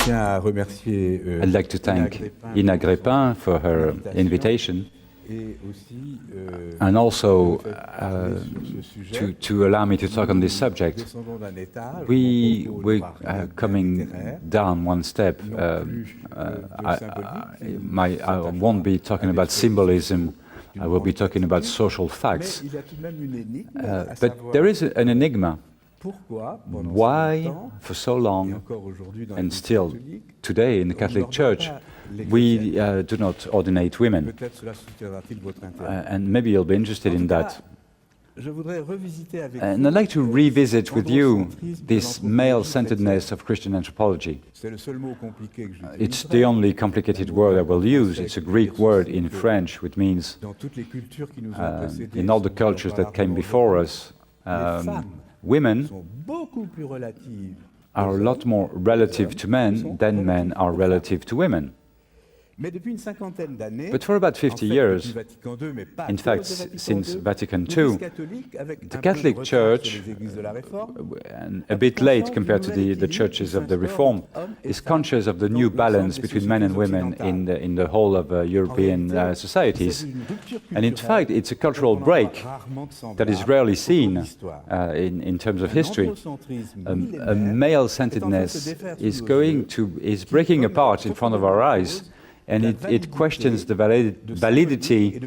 tiens à remercier I'd like to thank Ina Grépin for her invitation, et aussi and also sur ce sujet. to allow me to talk on this subject. Descendons d'un étage, We mon propos were ne parlera rien coming littéraire, down one step. non plus de symbolique, I won't be talking about symbolism. I will be talking about social mais facts. il y a tout de même une énigme, à But savoir there is an enigma. pourquoi, pendant si Why, longtemps, for so et long, encore aujourd'hui dans and l'Église still catholique, today in the on Catholic n'ordonne Church, pas les we chrétiennes. do not ordinate women. Peut-être cela suscitera-t-il votre intérêt. And maybe you'll be interested En in tout that. cas, je voudrais revisiter avec And vous I'd like to revisit with you l'androcentrisme de this l'anthropologie male-centeredness chrétienne. of Christian anthropology. C'est le seul mot compliqué que It's j'utilise. the only complicated word I will use. It's a Greek word in French, which means Dans toutes les cultures qui nous ont précédés, in all the si on cultures parle that came avant before aujourd'hui, us, les femmes women sont beaucoup plus relatives are a lot more relative to men than men are relative to women. Mais depuis une cinquantaine d'années, But for about en 50 fait, years, depuis Vatican II, mais pas à in cause fact, de Vatican since II, Vatican l'Église II, catholique, avec the un peu de Catholic retard Church, sur les églises de la Réforme, and a bit late compared to the churches of the Reform, is conscious of the new balance between men and women in the whole of European societies. And in fact, it's a cultural break that is rarely seen in terms of history. A male-centeredness is breaking apart in front of our eyes, and it questions the validity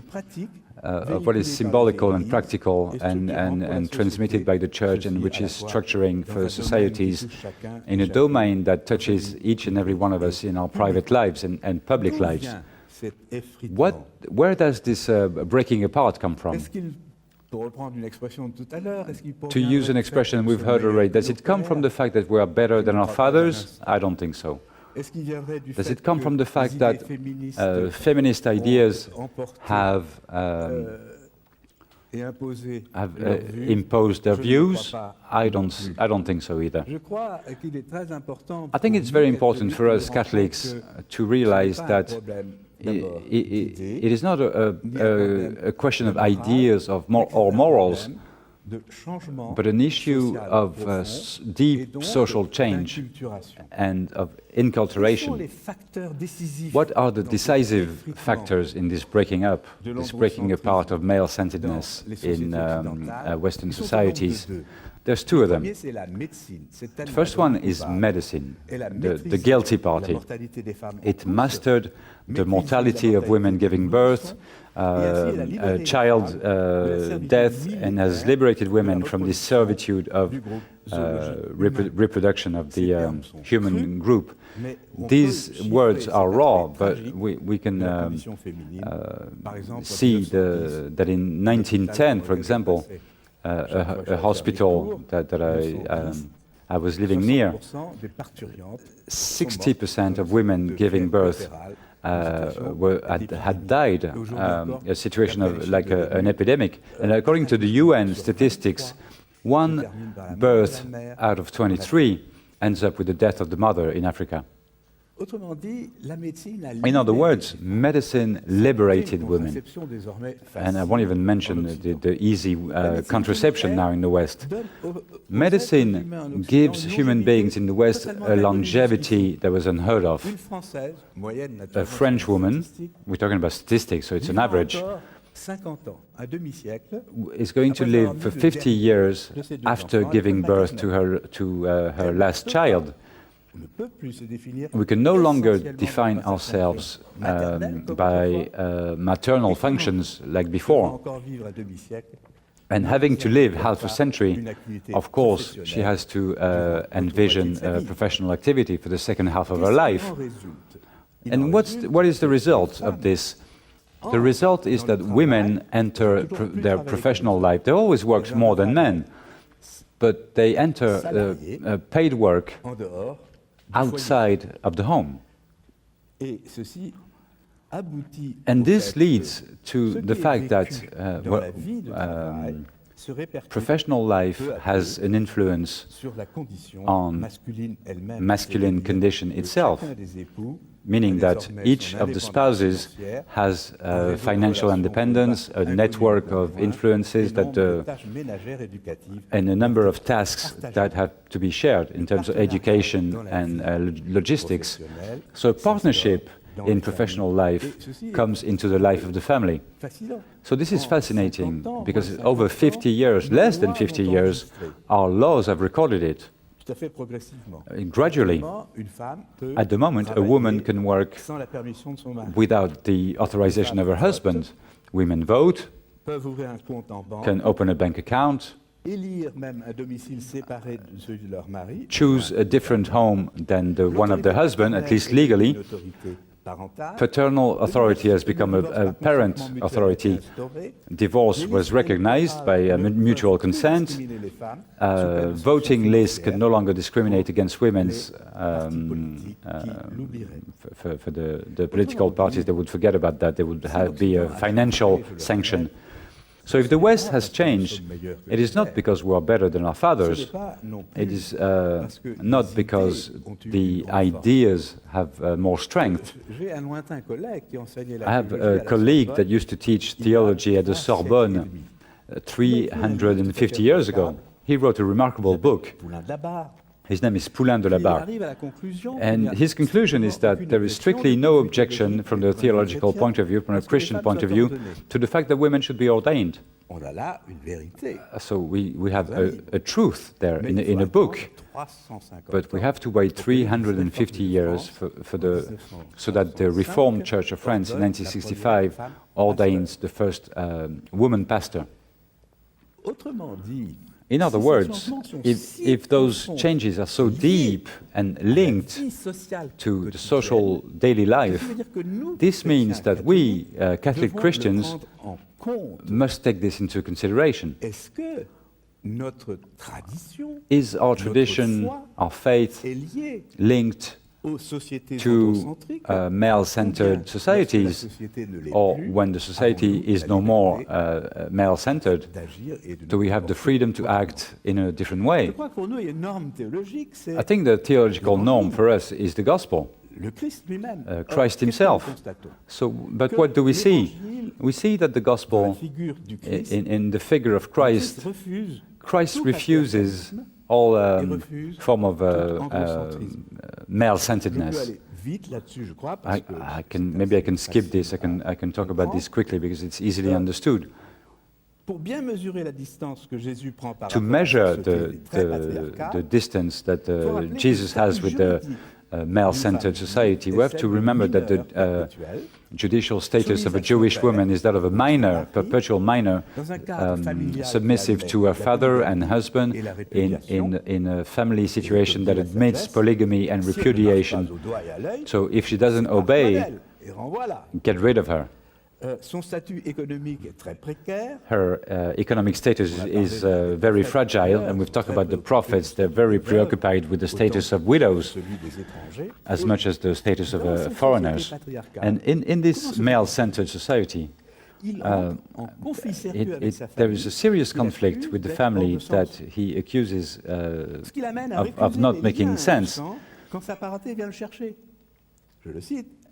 of what is symbolical and practical and transmitted by the Church, and which is structuring for societies in a domain that touches each and every one of us in our private lives and public lives. Where does this breaking apart come from? To use an expression we've heard already, does it come from the fact that we are better than our fathers? I don't think so. Does it come from the fact that feminist ideas have imposed their views? I don't think so either. I think it's very important for us Catholics to realize that it is not a question of ideas or morals, but an issue of deep social change and of inculturation. What are the decisive factors in this breaking apart of male-centeredness in Western societies? There's two of them. The first one is medicine, the guilty party. It mastered the mortality of women giving birth, child death, and has liberated women from this servitude of reproduction of the human group. These words are raw, but we can see that in 1910, for example, a hospital that I was living near, 60% of women giving birth had died, a situation of like an epidemic. And according to the UN statistics, one birth out of 23 ends up with the death of the mother in Africa. In other words, medicine liberated women. And I won't even mention the easy contraception now in the West. Medicine gives human beings in the West a longevity that was unheard of. A French woman, we're talking about statistics, so it's an average, is going to live for 50 years after giving birth to her last child. We can no longer define ourselves by maternal functions like before. And having to live half a century, of course, she has to envision professional activity for the second half of her life. And what is the result of this? The result is that women enter their professional life. They always work more than men, but they enter paid work outside of the home. And this leads to the fact that professional life has an influence on masculine condition itself. meaning that each of the spouses has financial independence, a network of influences that, and a number of tasks that have to be shared in terms of education and logistics. So partnership in professional life comes into the life of the family. So this is fascinating because over 50 years, less than 50 years, our laws have recorded it. Gradually, at the moment, a woman can work without the authorization of her husband. Women vote, can open a bank account, choose a different home than the one of their husband, at least legally. Paternal authority has become a parent authority. Divorce was recognized by mutual consent. Voting lists can no longer discriminate against women. For the political parties, they would forget about that. There would be a financial sanction. So if the West has changed, it is not because we are better than our fathers. It is not because the ideas have more strength. I have a colleague that used to teach theology at the Sorbonne 350 years ago. He wrote a remarkable book. His name is Poulain de la Barre. And his conclusion is that there is strictly no objection from the theological point of view, from a Christian point of view, to the fact that women should be ordained. So we have a truth there in a book, but we have to wait 350 years so that the Reformed Church of France in 1965 ordains the first woman pastor. In other words, if those changes are so deep and linked to the social daily life, this means that we, Catholic Christians, must take this into consideration. Is our tradition, our faith, linked to male-centered societies, or when the society is no more male-centered, do we have the freedom to act in a different way? I think the theological norm for us is the gospel, Christ himself. So, but what do we see? We see that the gospel, in the figure of Christ, Christ refuses all form of male-centeredness. Maybe I can skip this. I can talk about this quickly because it's easily understood. To measure the distance that Jesus has with the male-centered society, we have to remember that the judicial status of a Jewish woman is that of a minor, perpetual minor, submissive to her father and husband in a family situation that admits polygamy and repudiation. So if she doesn't obey, get rid of her. Her economic status is very fragile, and we've talked about the prophets. They're very preoccupied with the status of widows as much as the status of foreigners. And in this male-centered society, there is a serious conflict with the family that he accuses of not making sense.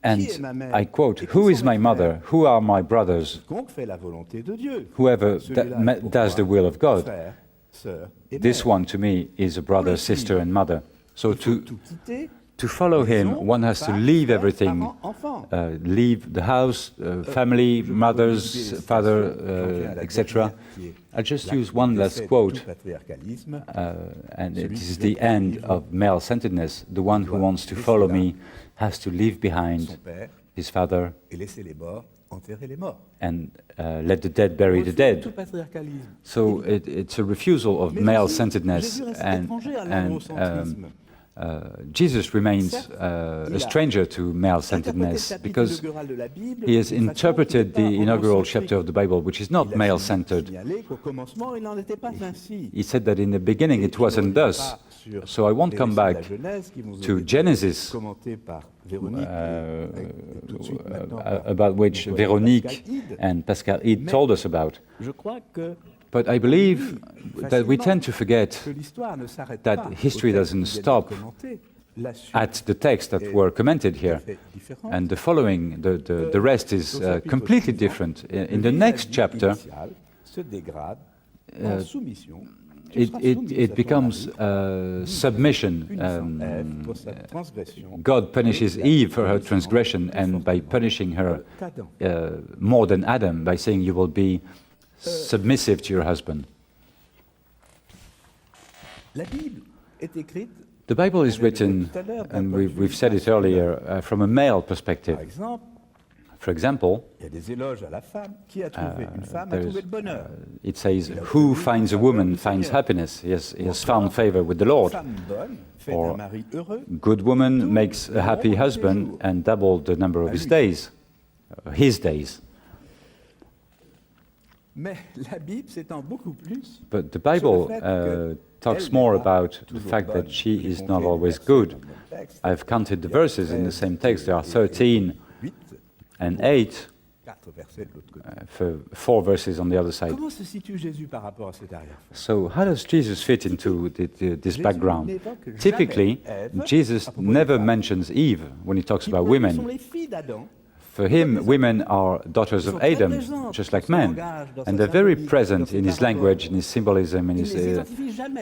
And I quote, "Who is my mother? Who are my brothers? Whoever does the will of God. This one to me is a brother, sister, and mother." So to follow him, one has to leave everything, leave the house, family, mothers, father, etc. I'll just use one last quote, and it is the end of male-centeredness. The one who wants to follow me has to leave behind his father and let the dead bury the dead. So it's a refusal of male-centeredness, and Jesus remains a stranger to male-centeredness because he has interpreted the inaugural chapter of the Bible, which is not male-centered. He said that in the beginning it wasn't thus. So I won't come back to Genesis, about which Véronique and Pascal Ide told us about. But I believe that we tend to forget that history doesn't stop at the texts that were commented here. And the following, the rest is completely different. In the next chapter, it becomes submission. God punishes Eve for her transgression, and by punishing her more than Adam, by saying you will be submissive to your husband. The Bible is written, and we've said it earlier, from a male perspective. For example, it says, who finds a woman finds happiness. He has found favor with the Lord. Or, good woman makes a happy husband and double the number of his days. But the Bible talks more about the fact that she is not always good. I've counted the verses in the same text. There are 13 and 8, for 4 verses on the other side. So how does Jesus fit into this background? Typically, Jesus never mentions Eve when he talks about women. For him, women are daughters of Adam, just like men. And they're very present in his language, in his symbolism.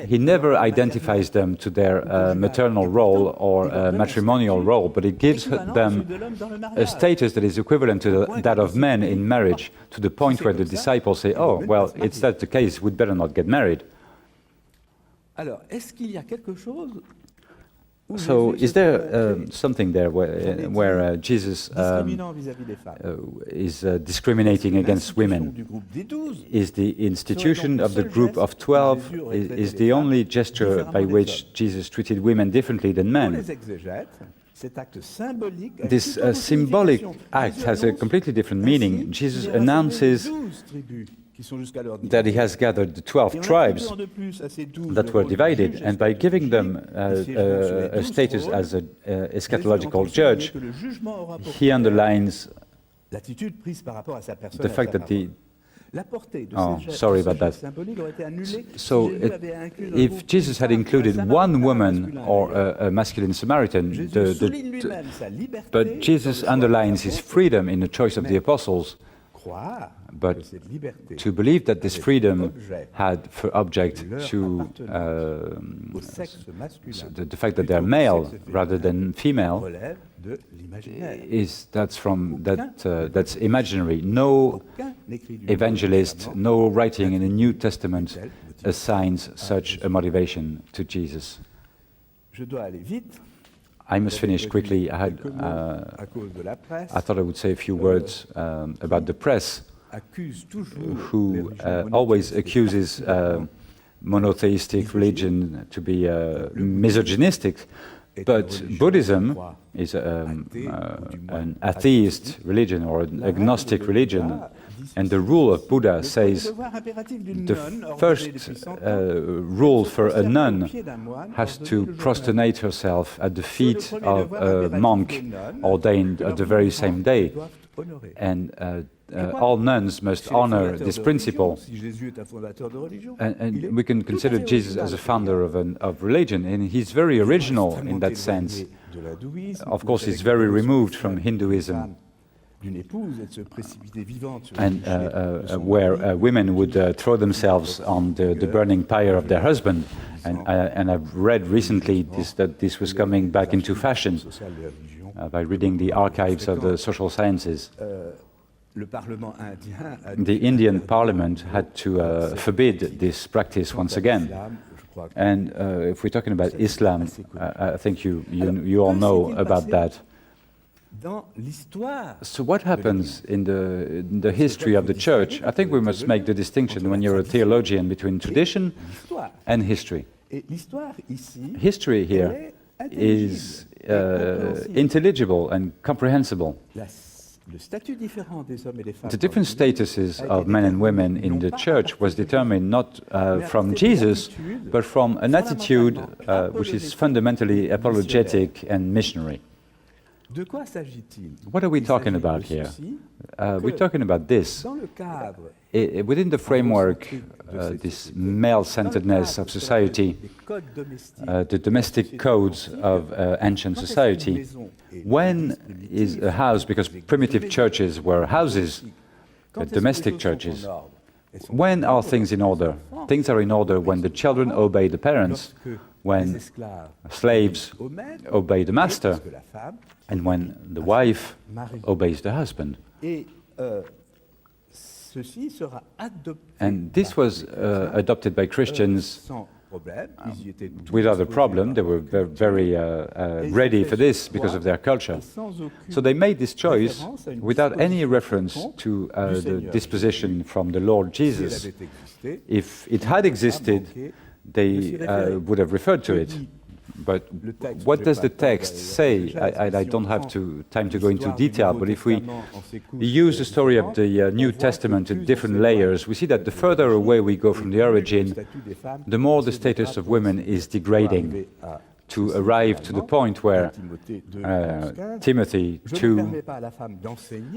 He never identifies them to their maternal role or matrimonial role, but he gives them a status that is equivalent to that of men in marriage, to the point where the disciples say, oh, well, it's that the case, we'd better not get married. So, is there something there where Jesus is discriminating against women? Is the institution of the group of 12 is the only gesture by which Jesus treated women differently than men? This symbolic act has a completely different meaning. Jesus announces that he has gathered the 12 tribes that were divided, and by giving them a status as an eschatological judge, he underlines the fact that sorry about that. So, if Jesus had included one woman or a masculine Samaritan, but Jesus underlines his freedom in the choice of the apostles. But to believe that this freedom had for object to the fact that they're male rather than female that's imaginary. No evangelist, no writing in the New Testament assigns such a motivation to Jesus. I must finish quickly. I thought I would say a few words about the press, who always accuses monotheistic religion to be misogynistic. But Buddhism is an atheist religion or an agnostic religion. And the rule of Buddha says the first rule for a nun has to prostrate herself at the feet of a monk ordained at the very same day. And all nuns must honor this principle. And we can consider Jesus as a founder of religion, and he's very original in that sense. Of course, he's very removed from Hinduism, and where women would throw themselves on the burning pyre of their husband. And I've read recently that this was coming back into fashion by reading the archives of the social sciences. The Indian Parliament had to forbid this practice once again. And if we're talking about Islam, I think you all know about that. So what happens in the history of the Church? I think we must make the distinction when you're a theologian between tradition and history. History here is intelligible and comprehensible. The different statuses of men and women in the Church was determined not from Jesus, but from an attitude which is fundamentally apologetic and missionary. De quoi s'agit-il? What are we Il talking s'agit about de here? ceci, We're talking about this. dans le cadre Within the framework, this male-centeredness of society, des codes domestiques, the domestic codes of ancient society, when is a house, because primitive churches were houses, domestic churches, when are things in order? Things are in order when the children obey the parents, when slaves obey the master, and when the wife obeys the husband. And this was adopted by Christians without a problem. They were very ready for this because of their culture. So they made this choice without any reference to the disposition from the Lord Jesus. If it had existed, they would have referred to it. But what does the text say? I don't have time to go into detail, but if we use the story of the New Testament in different layers, we see that the further away we go from the origin, the more the status of women is degrading, to arrive to the point where Timothy 2,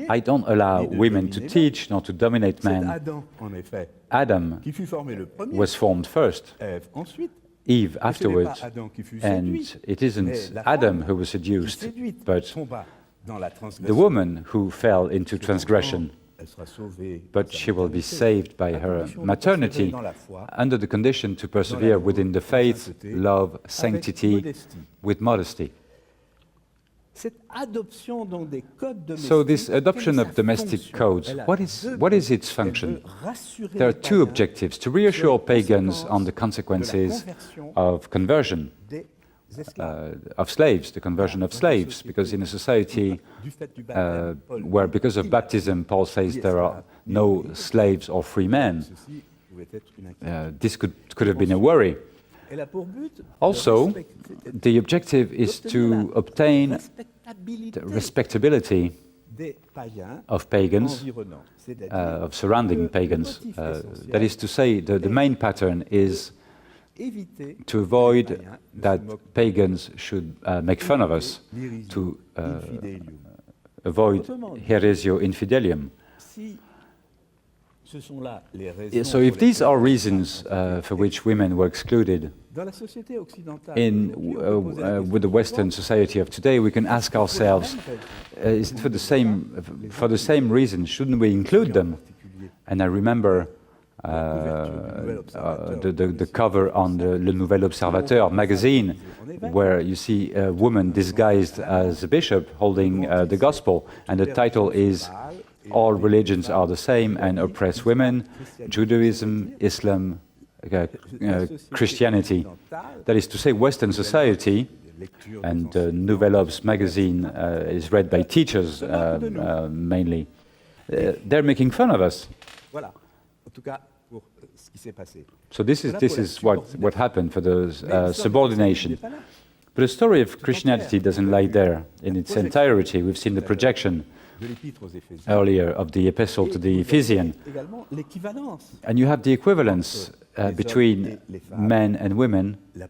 I don't allow women to teach nor to dominate men. Adam was formed first, Eve afterwards, and it isn't Adam who was seduced, but the woman who fell into transgression. But she will be saved by her maternity under the condition to persevere within the faith, love, sanctity, with modesty. So this adoption of domestic codes, what is its function? There are two objectives: to reassure pagans on the consequences of conversion of slaves, the conversion of slaves, because in a society where because of baptism, Paul says there are no slaves or free men, this could have been a worry. Also, the objective is to obtain the respectability of pagans, of surrounding pagans. That is to say, the main pattern is to avoid that pagans should make fun of us, to avoid heresio infidelium. So if these are reasons for which women were excluded with the Western society of today, we can ask ourselves, is it for the same reason, shouldn't we include them? And I remember the cover on the Le Nouvel Observateur magazine, where you see a woman disguised as a bishop holding the gospel, and the title is "All religions are the same and oppress women: Judaism, Islam, Christianity." That is to say, Western society, and Nouvel Obs magazine is read by teachers mainly. They're making fun of us. So this is what happened for the subordination. But the story of Christianity doesn't lie there in its entirety. We've seen the projection earlier of the epistle to the Ephesians. And you have the equivalence between men and women, the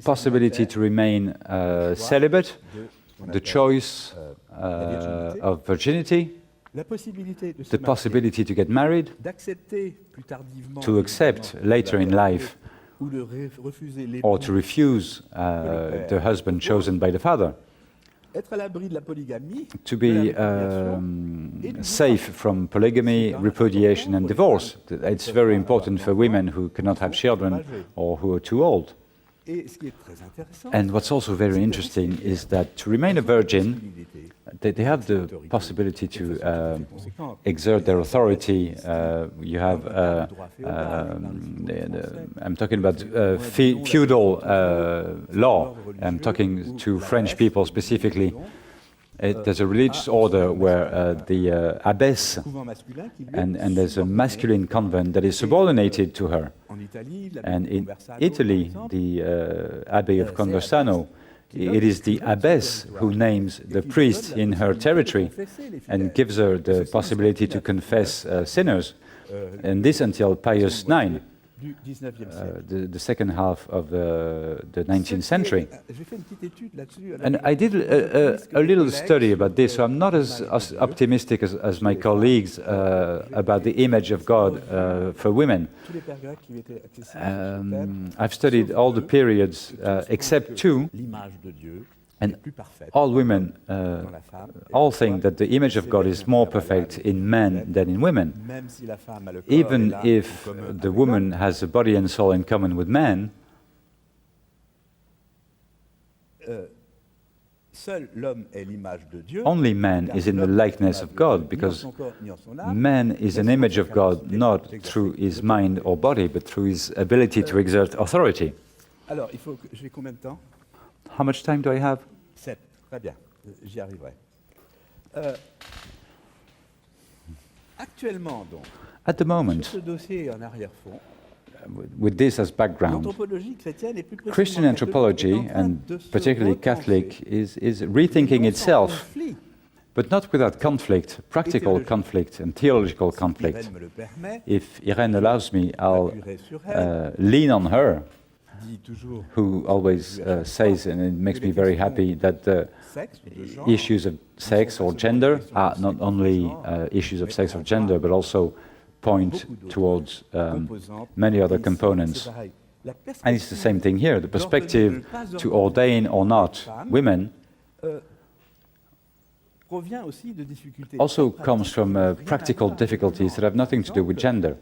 possibility to remain celibate, the choice of virginity, the possibility to get married, to accept later in life, or to refuse the husband chosen by the father, to be safe from polygamy, repudiation and divorce. It's very important for women who cannot have children or who are too old. And what's also very interesting is that to remain a virgin, they have the possibility to exert their authority. You have, I'm talking about feudal law. I'm talking to French people specifically. There's a religious order where the abbess, and there's a masculine convent that is subordinated to her. And in Italy, the Abbey of Conversano, it is the abbess who names the priest in her territory and gives her the possibility to confess sinners, and this until Pius IX. du 19e siècle. the second half of the 19th century. J'ai fait une petite étude là-dessus. And I did a little study about this, so I'm not as optimistic as my colleagues about the image of God for women. Tous les pères grecs qui étaient accessibles sur ce thème, I've studied all the periods except two, l'image de Dieu and est plus parfaite all women dans la femme. all think that the image of God is more perfect in men than in women. Même si la femme a le corps Even et l'âme if en commun the avec woman l'homme, has a body and soul in common with man, seul l'homme est l'image de Dieu. only man is in the likeness of God, because man is an image of God not through his mind or body, but through his ability to exert authority. Alors, j'ai combien de temps? How much time do I have? 7. Très bien, j'y arriverai. Actuellement, donc, At the sur moment, ce dossier en arrière-fond, with this as background, l'anthropologie chrétienne et plus précisément Christian catholique anthropology, est en train and de se particularly repenser, Catholic, is mais rethinking non sans itself, conflit. but not without conflict, practical conflict and theological conflict. Irène me le permet, If Irene allows me, I'll j'appuierai sur elle, lean on her, dit toujours who always says, and it makes me very happy, that the sexe ou de genre, issues of sex or gender are not only issues of sex or gender, but also point towards composantes. many other Et ici, components. c'est pareil. La And it's the same perspective thing here. The perspective to ordain or not women provient aussi de difficultés also très comes pratiques, from rien à practical voir avec le difficulties that genre. have nothing to do with gender.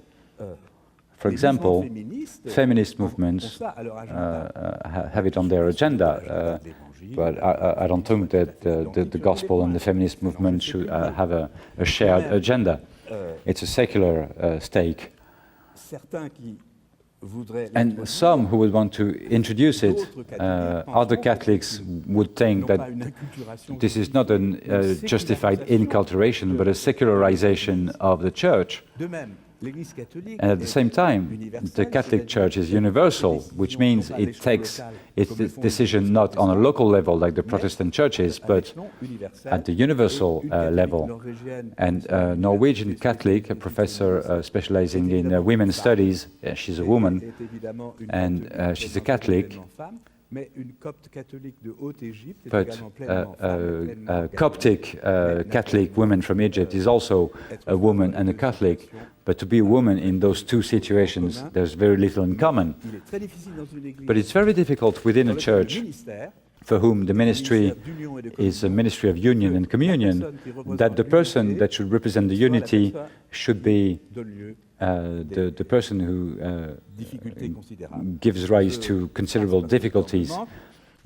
For Les mouvements example, féministes feminist ont movements ça à leur agenda. have it on their agenda, L'évangile, but I don't think that the gospel and the feminist movement should have a shared agenda. It's a secular stake. certains qui voudraient And l'introduire, some who would want to introduce it, other Catholics would think non pas that une inculturation this is not a justified inculturation, but a secularization of the church. de même. L'Église catholique And at the est same time, universelle, the Catholic c'est-à-dire Church is qu'elle universal, prend des which décisions means non pas à it l'échelle takes locale, its comme le font les decision not on a local level like the Protestant churches, à but l'échelon universel. at the universal Et une catholique level. norvégienne, And a Norwegian Catholic, a professor specializing in women's studies, she's a woman, est évidemment une and catholique she's a pleinement Catholic, femme, mais une copte catholique de Haute-Égypte est but également pleinement femme, pleinement a organisée. Coptic Catholic woman from Egypt is also a woman and a Catholic. But to be a woman in those two situations, there's very little in common. Il est très difficile dans une église But it's very difficult within dans a lequel le church ministère, for whom the ministry ministère d'union et de is a communion, ministry of union and communion, that the person that should represent the unity should be donne lieu the person who difficultés considérables. gives rise to considerable difficulties.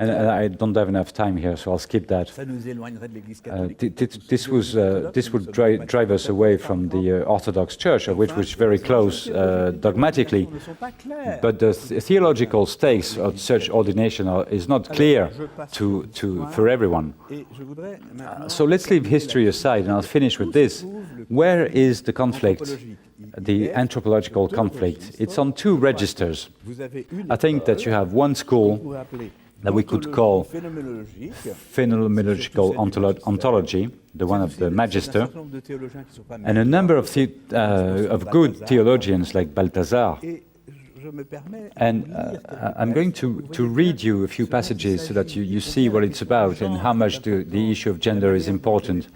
And I don't have enough time here, so I'll skip that. Ça nous éloignerait de l'Église catholique. This would drive us away from the Orthodox Church, which was very close dogmatically. Ne sont pas clairs. But the theological stakes of such ordination is not clear for everyone. Et je voudrais maintenant So let's leave history aside, and I'll finish with this. Where is the conflict, the anthropological conflict? It's on two registers. vous avez une I think that you have one school vous rappelez that we could call phénoménologique, phenomenological ontology, the one of the Magister, un certain nombre de théologiens qui sont pas and a number of good theologians like Balthazar. Et je me permets And I'm going to read you a few passages so that you see what it's about and how much the issue of gender is important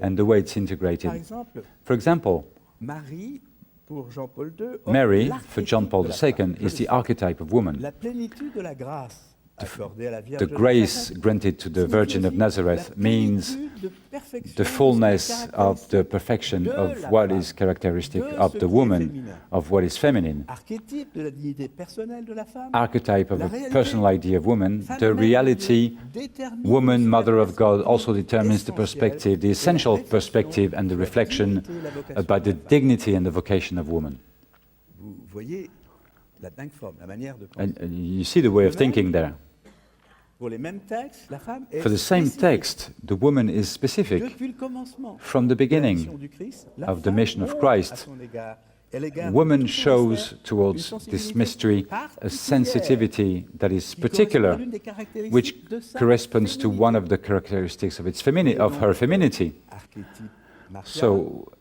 and the way it's par integrated. exemple For example, Marie pour Jean-Paul II Mary, offre for John Paul l'archétype de la II, is the archetype of woman. La plénitude de la grâce accordée à la Vierge The de grace Nazareth granted to the Virgin of Nazareth la means plénitude de perfection the fullness of the perfection of what is characteristic of the woman, of what is feminine. archétype de la dignité personnelle de la femme, Archetype of La a réalité, personal idea of woman, femme the mère de reality, Dieu, détermine woman, aussi la mother of God, also perspective determines the perspective, the essential essentielle, perspective and the la reflection dignité et la vocation about the de la femme. dignity and the vocation of woman. Vous voyez la dingue forme, la manière de penser. And you see the way of thinking there. Pour les mêmes textes, la femme est For the same spécifique. text, the woman is specific. Depuis le commencement From the de la beginning mission du Christ, la of the femme mission of montre Christ, à son égard, elle égare woman tout son shows mystère, une towards this sensibilité mystery a particulière sensitivity that is qui correspond particular, à l'une des caractéristiques which de sa corresponds to one féminité. of the characteristics of its of her femininity. Archétype martial, So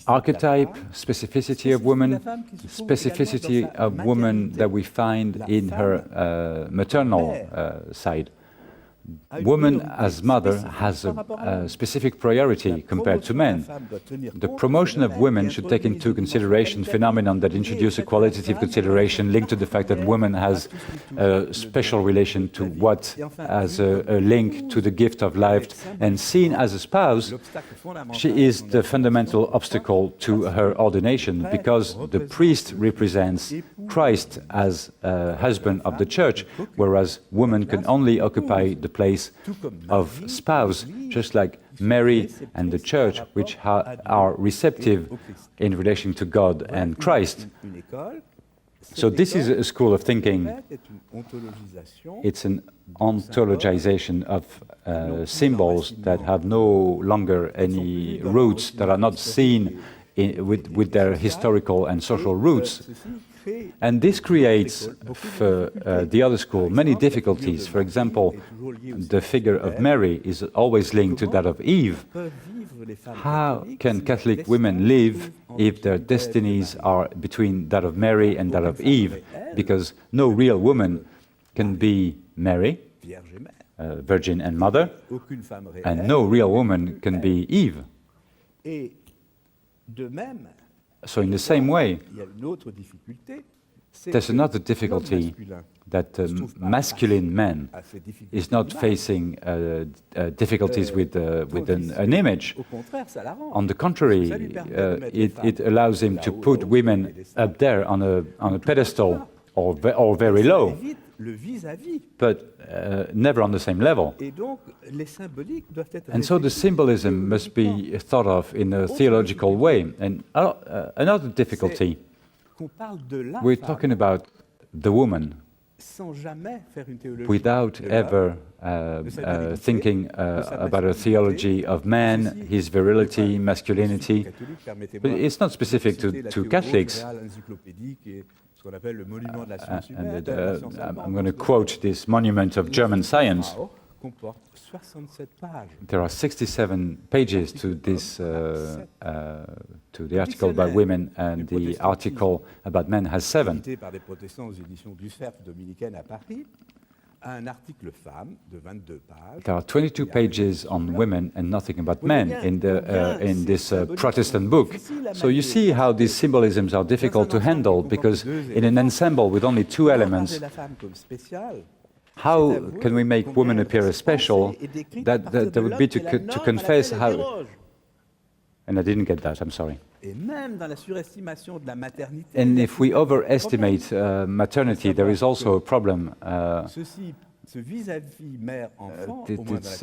archetype, specificity of woman, specificity of woman that we find in her maternal side. Woman as mother has a specific priority compared to men. The promotion of women should take into consideration phenomenon that introduce a qualitative consideration linked to the fact that woman has a special relation to what as a link to the gift of life, and seen as a spouse, she is the fundamental obstacle to her ordination, because the priest represents Christ as husband of the church, whereas woman can only occupy the place of spouse, just like Mary and the church, which are receptive in relation to God and Christ. So this is a school of thinking. It's an ontologization of symbols that have no longer any roots, that are not seen with their historical and social roots. And this creates, for the other school, many difficulties. For example, the figure of Mary is always linked to that of Eve. How can Catholic women live if their destinies are between that of Mary and that of Eve? Because no real woman can be Mary, virgin and mother, and no real woman can be Eve. So in the same way, there's another difficulty, that masculine man is not facing difficulties with an image. On the contrary, it allows him to put women up there on a pedestal or very low, but never on the same level. And so the symbolism must be thought of in a theological way. And another difficulty, we're talking about the woman without ever thinking about a theology of man, his virility, masculinity. But it's not specific to Catholics. I'm going to quote this monument of German science. There are 67 pages to this, to the article about women, and the article about men has 7. There are 22 pages on women and nothing about men in this Protestant book. So you see how these symbolisms are difficult to handle, because in an ensemble with only 2 elements, how can we make women appear as special? That would be to confess how... And I didn't get that, I'm sorry. And if we overestimate maternity, there is also a problem. This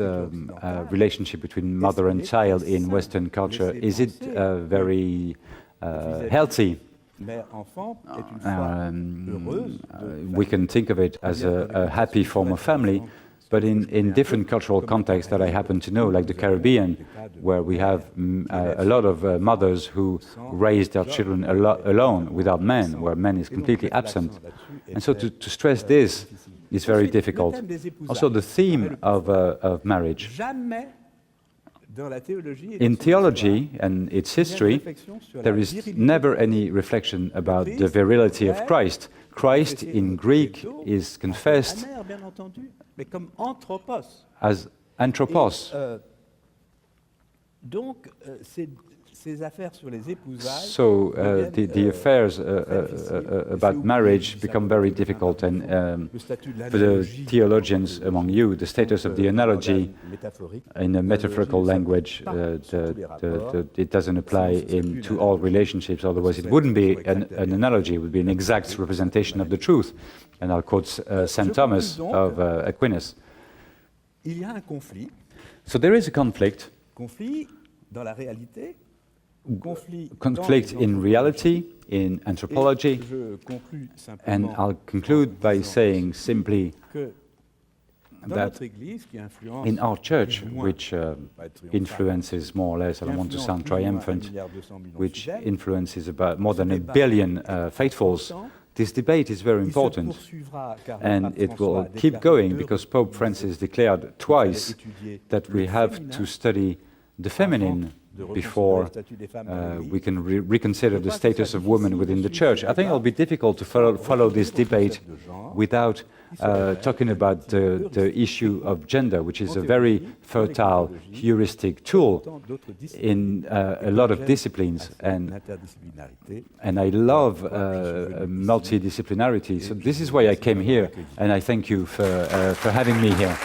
relationship between mother and child in Western culture, is it very healthy? We can think of it as a happy form of family, but in different cultural contexts that I happen to know, like the Caribbean, where we have a lot of mothers who raise their children alone, without men, where men is completely absent. And so to stress this is very difficult. Also, the theme of marriage. In theology and its history, there is never any reflection about the virility of Christ. Christ in Greek is confessed as anthropos. So the affairs about marriage become very difficult, and for the theologians among you, the status of the analogy in a metaphorical language, it doesn't apply to all relationships, otherwise it wouldn't be an analogy, it would be an exact representation of the truth. And I'll quote St. Thomas of Aquinas. So there is a conflict. Conflict in reality, in anthropology, and I'll conclude by saying simply that in our church, which influences more or less, I don't want to sound triumphant, which influences about more than 1 billion faithfuls, this debate is very important, and it will keep going, because Pope Francis declared twice that we have to study the feminine before we can reconsider the status of women within the church. I think it'll be difficult to follow this debate without talking about the issue of gender, which is a very fertile heuristic tool in a lot of disciplines, and I love multidisciplinarity. So this is why I came here, and I thank you for having me here.